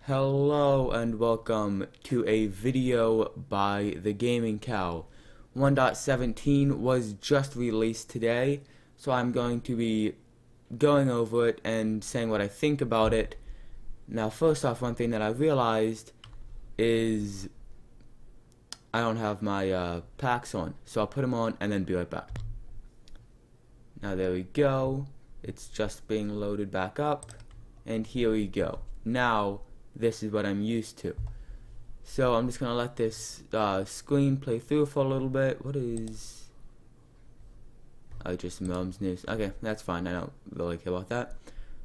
Hello and welcome to a video by the Gaming Cow. 1.17 was just released today, so I'm going to be going over it and saying what I think about it. Now, first off, one thing that I realized is I don't have my packs on, so I'll put them on and then be right back. Now there we go, it's just being loaded back up, and here we go. Now this is what I'm used to. So I'm just gonna let this screen play through for a little bit. What is... Oh, just Mom's news. Okay, that's fine. I don't really care about that.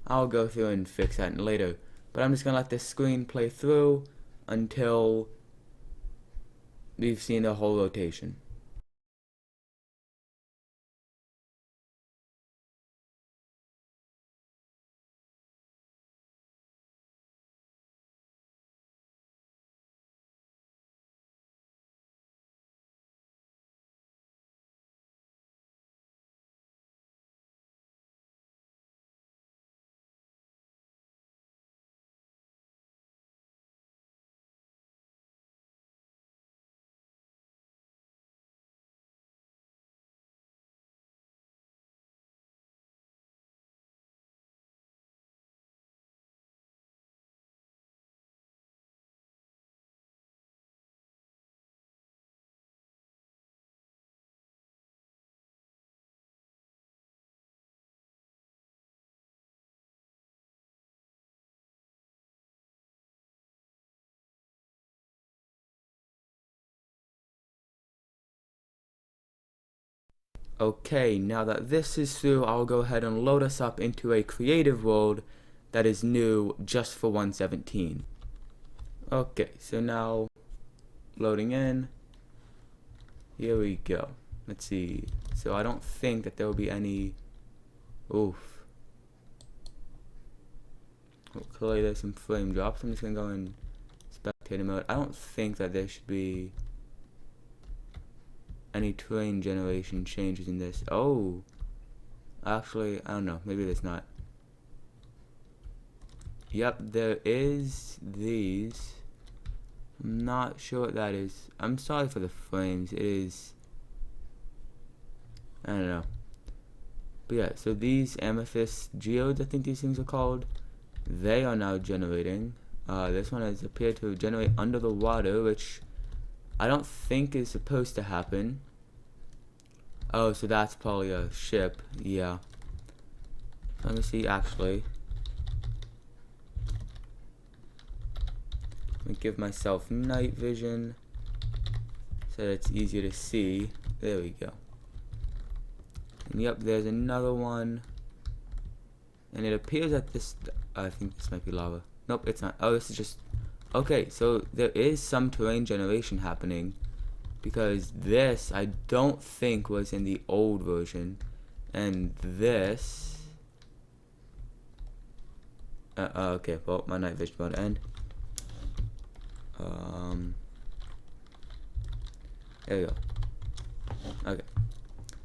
I'll go through and fix that later. But I'm just gonna let this screen play through until we've seen the whole rotation. Okay, now that this is through, I'll go ahead and load us up into a creative world that is new just for 1.17. Okay, so now loading in. Here we go. Let's see. So I don't think that there will be any... Oof. Hopefully there's some frame drops. I'm just gonna go in spectator mode. I don't think that there should be any terrain generation changes in this. Oh, actually, I don't know. Maybe there's not. Yep, there is these. I'm not sure what that is. I'm sorry for the frames. It is... I don't know. But yeah, so these amethyst geodes, I think these things are called, they are now generating. This one has appeared to generate under the water, which I don't think is supposed to happen. Oh, so that's probably a ship. Yeah. Let me see, actually. Let me give myself night vision so that it's easier to see. There we go. And yep, there's another one. And it appears that this... I think this might be lava. Nope, it's not. Oh, this is just... Okay, so there is some terrain generation happening, because this I don't think was in the old version, and this... okay, well, my night vision about to end. There we go. Okay.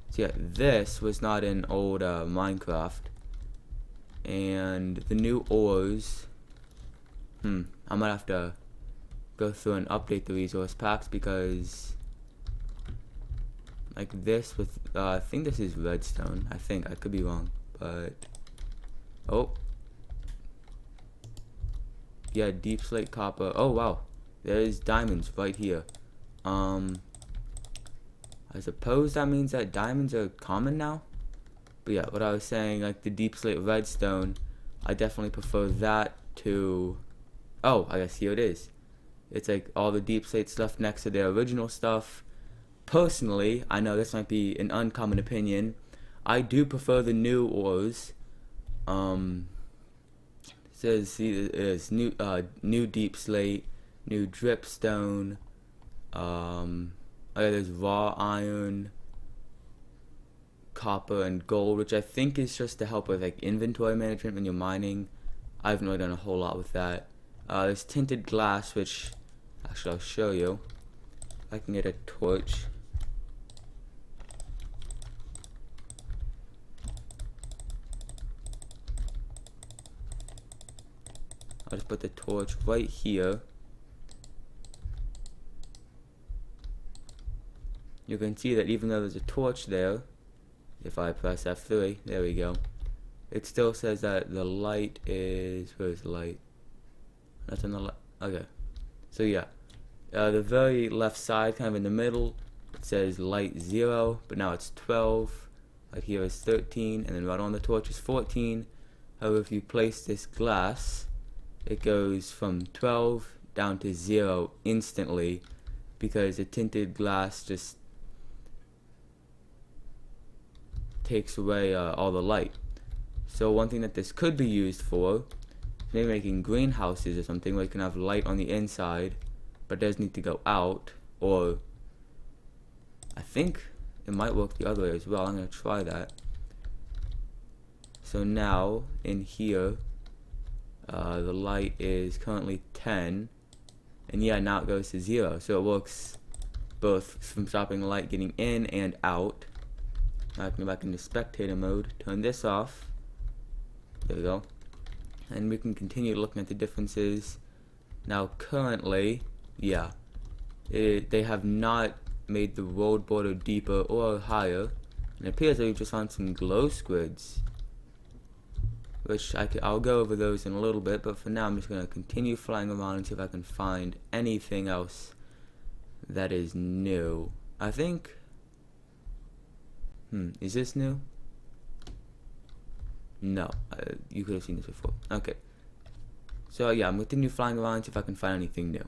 So yeah, this was not in old Minecraft, and the new ores... I might have to go through and update the resource packs, because like this with I think this is redstone. I think I could be wrong, but oh yeah, deep slate copper. Oh wow, there's diamonds right here. I suppose that means that diamonds are common now. But yeah, what I was saying, like the deep slate redstone, I definitely prefer that to... Oh, I guess here it is. It's like all the deep slate stuff next to their original stuff. Personally, I know this might be an uncommon opinion, I do prefer the new ores. It says, see, there's new deep slate, new dripstone, there's raw iron, copper, and gold, which I think is just to help with like inventory management when you're mining. I haven't really done a whole lot with that. There's tinted glass, which actually I'll show you. I can get a torch. I'll just put the torch right here. You can see that even though there's a torch there, if I press F3, there we go, it still says that the light is, where's the light? That's on the left. Okay. So yeah, the very left side, kind of in the middle, it says light 0, but now it's 12. Like here is 13, and then right on the torch is 14. However, if you place this glass, it goes from 12 down to 0 instantly, because the tinted glass just takes away all the light. So one thing that this could be used for, maybe making greenhouses or something where you can have light on the inside, but it does need to go out. Or I think it might work the other way as well. I'm going to try that. So now in here, the light is currently 10, and yeah, now it goes to 0. So it works both from stopping the light getting in and out. Now I can go back into spectator mode, turn this off. There we go. And we can continue looking at the differences. Now currently, yeah, they have not made the road border deeper or higher. And it appears that we've just found some glow squids, which I'll go over those in a little bit, but for now I'm just going to continue flying around and see if I can find anything else that is new. I think, is this new? No, you could have seen this before. Okay, so yeah, I'm going to continue flying around and see if I can find anything new.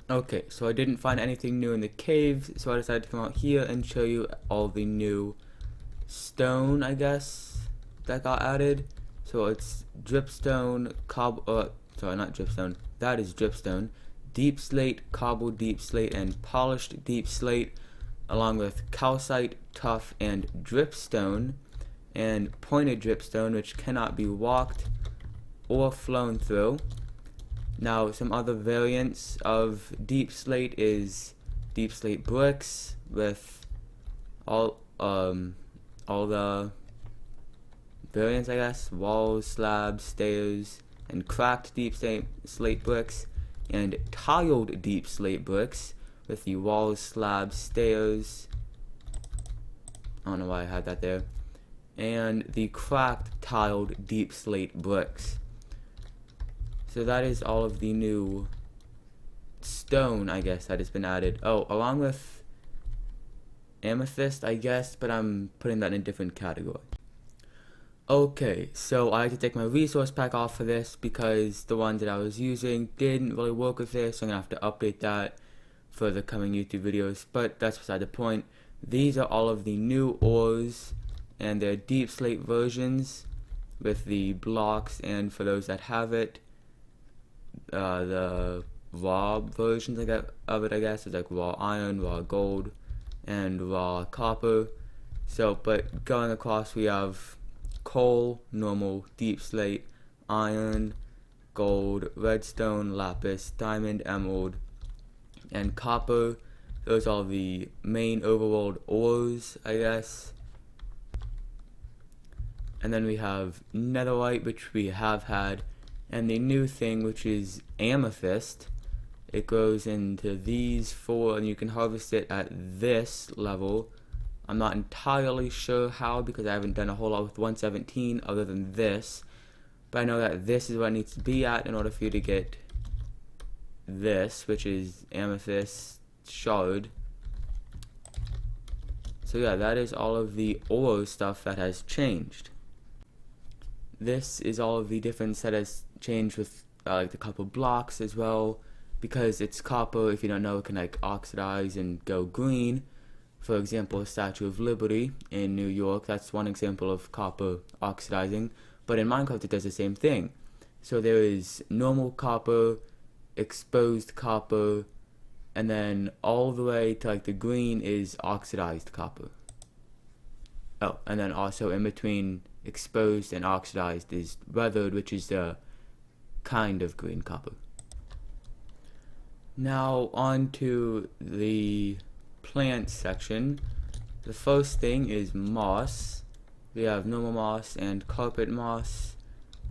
Okay, so I didn't find anything new in the caves, so I decided to come out here and show you all the new stone, I guess, that got added. So it's dripstone, sorry, not dripstone, that is dripstone, deep slate, cobbled deep slate, and polished deep slate, along with calcite, tuff, and dripstone, and pointed dripstone, which cannot be walked or flown through. Now, some other variants of deep slate is deep slate bricks with all the variants, I guess, walls, slabs, stairs, and cracked deep slate bricks, and tiled deep slate bricks with the walls, slabs, stairs. I don't know why I had that there. And the cracked tiled deep slate bricks. So that is all of the new stone, I guess, that has been added. Oh, along with amethyst, I guess, but I'm putting that in a different category. Okay, so I had to take my resource pack off for this because the ones that I was using didn't really work with this, so I'm going to have to update that for the coming YouTube videos, but that's beside the point. These are all of the new ores, and they're deep slate versions with the blocks, and for those that have it, the raw versions of it, I guess, is like raw iron, raw gold, and raw copper. So, but going across, we have coal, normal, deep slate, iron, gold, redstone, lapis, diamond, emerald, and copper. Those are the main overworld ores, I guess. And then we have netherite, which we have had, and the new thing, which is amethyst. It goes into these four, and you can harvest it at this level. I'm not entirely sure how, because I haven't done a whole lot with 117 other than this, but I know that this is what it needs to be at in order for you to get this, which is amethyst shard. So yeah, that is all of the ore stuff that has changed. This is all of the difference that has changed with like the copper blocks as well, because it's copper. If you don't know, it can like oxidize and go green. For example, Statue of Liberty in New York, that's one example of copper oxidizing, but in Minecraft it does the same thing. So there is normal copper, exposed copper, and then all the way to like the green is oxidized copper. Oh, and then also in between exposed and oxidized is weathered, which is the kind of green copper. Now on to the plant section. The first thing is moss. We have normal moss and carpet moss,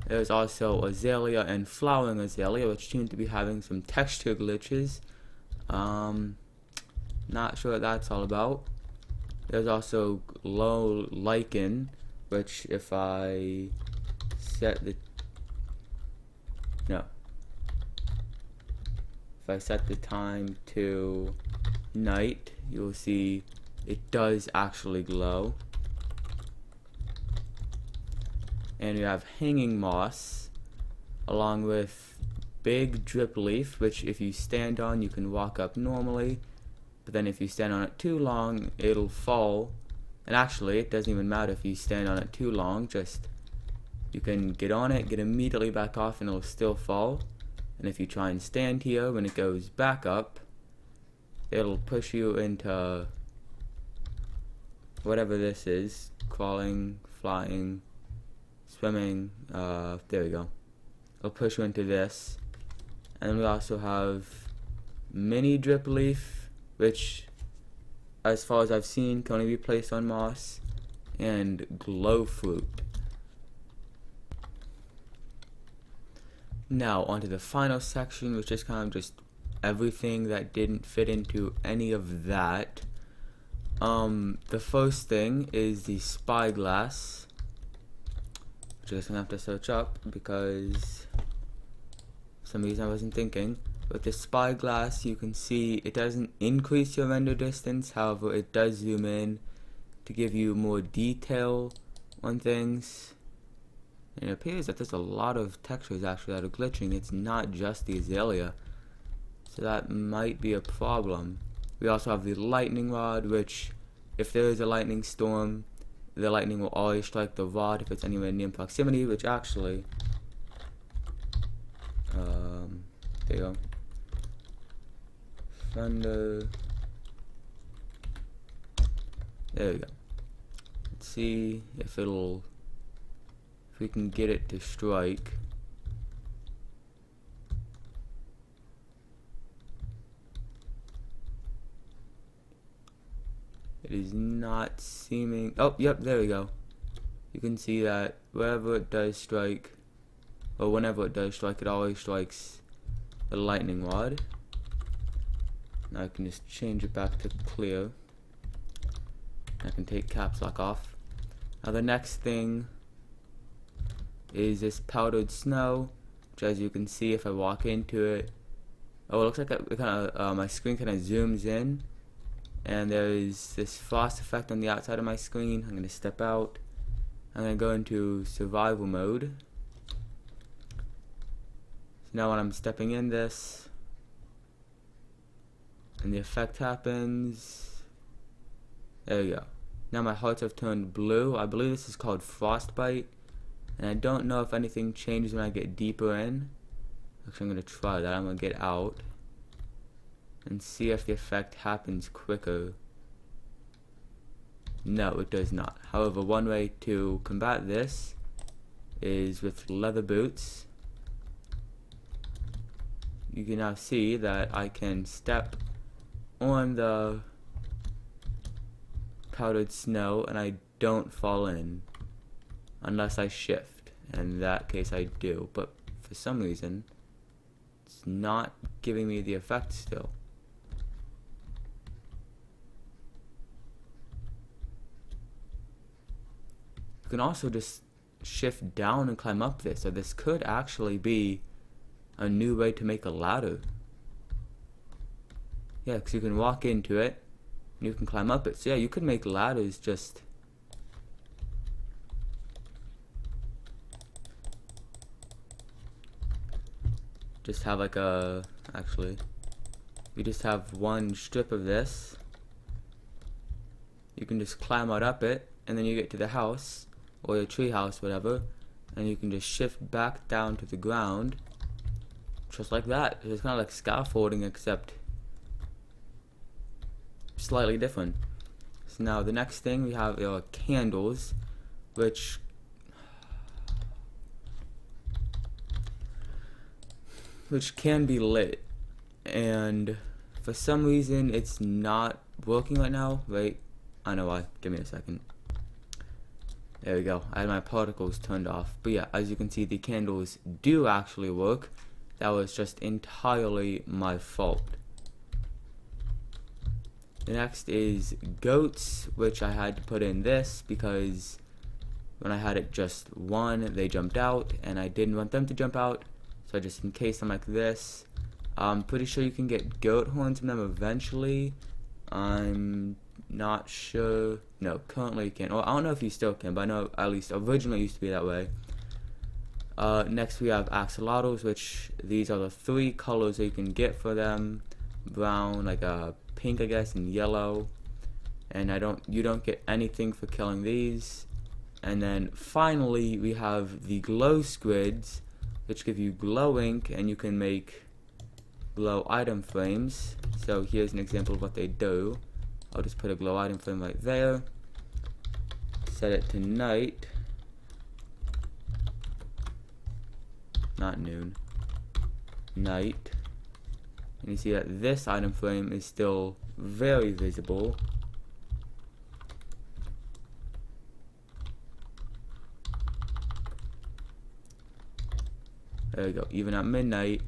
There's also azalea and flowering azalea, which seem to be having some texture glitches. Not sure what that's all about. There's also low lichen, which if I set the if I set the time to night, you'll see it does actually glow. And we have hanging moss, along with big drip leaf, which if you stand on, you can walk up normally, but then if you stand on it too long, it'll fall. And actually, it doesn't even matter if you stand on it too long, just you can get on it, get immediately back off, and it'll still fall. And if you try and stand here, when it goes back up, it'll push you into whatever this is, crawling, flying, swimming, there we go. It'll push you into this. And we also have mini drip leaf, which as far as I've seen can only be placed on moss, and glow fruit. Now onto the final section, which is kind of just everything that didn't fit into any of that. The first thing is the spyglass, which I guess I'm gonna have to search up because for some reason I wasn't thinking. With the spyglass, you can see it doesn't increase your render distance, however it does zoom in to give you more detail on things. And it appears that there's a lot of textures actually that are glitching. It's not just the azalea, so that might be a problem. We also have the lightning rod, which if there is a lightning storm, the lightning will always strike the rod if it's anywhere near proximity, which actually there you go. Thunder. There we go. Let's see if we can get it to strike. It is not seeming. Oh, yep, there we go. You can see that wherever it does strike, or whenever it does strike, it always strikes the lightning rod. Now I can just change it back to clear. I can take caps lock off. Now the next thing is this powdered snow, which as you can see if I walk into it, oh, it looks like it kind of my screen kind of zooms in, and there's this frost effect on the outside of my screen. I'm gonna step out. I'm gonna go into survival mode. So now when I'm stepping in this, and the effect happens, there we go. Now my hearts have turned blue. I believe this is called frostbite, and I don't know if anything changes when I get deeper in. Actually, I'm gonna try that. I'm gonna get out and see if the effect happens quicker. No, it does not. However, one way to combat this is with leather boots. You can now see that I can step on the powdered snow and I don't fall in unless I shift. In that case I do, but for some reason it's not giving me the effect still. You can also just shift down and climb up this, so this could actually be a new way to make a ladder. Yeah, because you can walk into it and you can climb up it. So yeah, you could make ladders just have like a, actually you just have one strip of this. You can just climb out up it, and then you get to the house or the tree house, whatever, and you can just shift back down to the ground just like that. It's kind of like scaffolding, except slightly different. So now the next thing we have are candles, which can be lit, and for some reason it's not working right now. Wait, I know why. Give me a second. There we go. I had my particles turned off. But yeah, as you can see, the candles do actually work. That was just entirely my fault. The next is goats, which I had to put in this because when I had it just one, they jumped out, and I didn't want them to jump out. So I just encased them like this. I'm pretty sure you can get goat horns from them eventually. I'm not sure. No, currently you can't. Well, I don't know if you still can, but I know at least originally it used to be that way. Next we have axolotls, which these are the 3 colors that you can get for them. Brown, like a pink, I guess, and yellow. And you don't get anything for killing these. And then finally we have the glow squids, which give you glow ink, and you can make glow item frames. So here's an example of what they do. I'll just put a glow item frame right there. Set it to night. Not noon. Night. And you see that this item frame is still very visible. There we go. Even at midnight,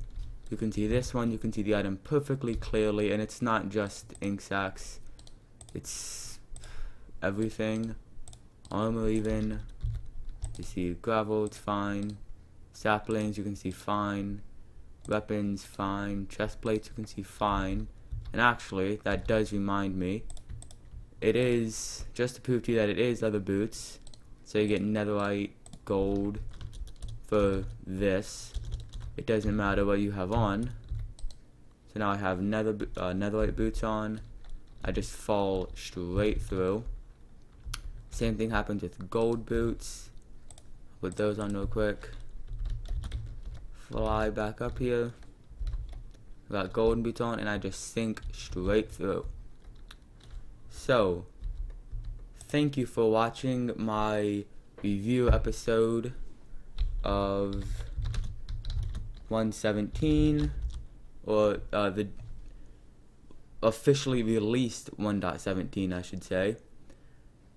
you can see this one. You can see the item perfectly clearly, and it's not just ink sacs. It's everything. Armor even. You see gravel, it's fine. Saplings, you can see fine. Weapons, fine. Chest plates, you can see fine. And actually, that does remind me, it is, just to prove to you that it is leather boots. So you get netherite, gold for this. It doesn't matter what you have on. So now I have netherite boots on. I just fall straight through. Same thing happens with gold boots. Put those on real quick. Fly back up here. Got golden boots on, and I just sink straight through. So, thank you for watching my review episode of 1.17, or the officially released 1.17, I should say.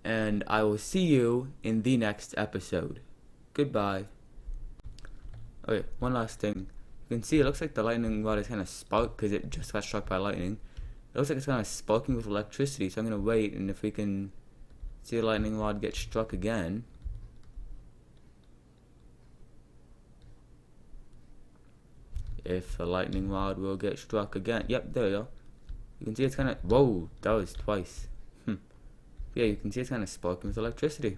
And I will see you in the next episode. Goodbye. Okay, one last thing. You can see it looks like the lightning rod is kind of sparked because it just got struck by lightning. It looks like it's kind of sparking with electricity, so I'm going to wait, and if we can see the lightning rod get struck again. If the lightning rod will get struck again. Yep, there we go. You can see it's kind of, whoa, that was twice. Yeah, you can see it's kind of sparking with electricity.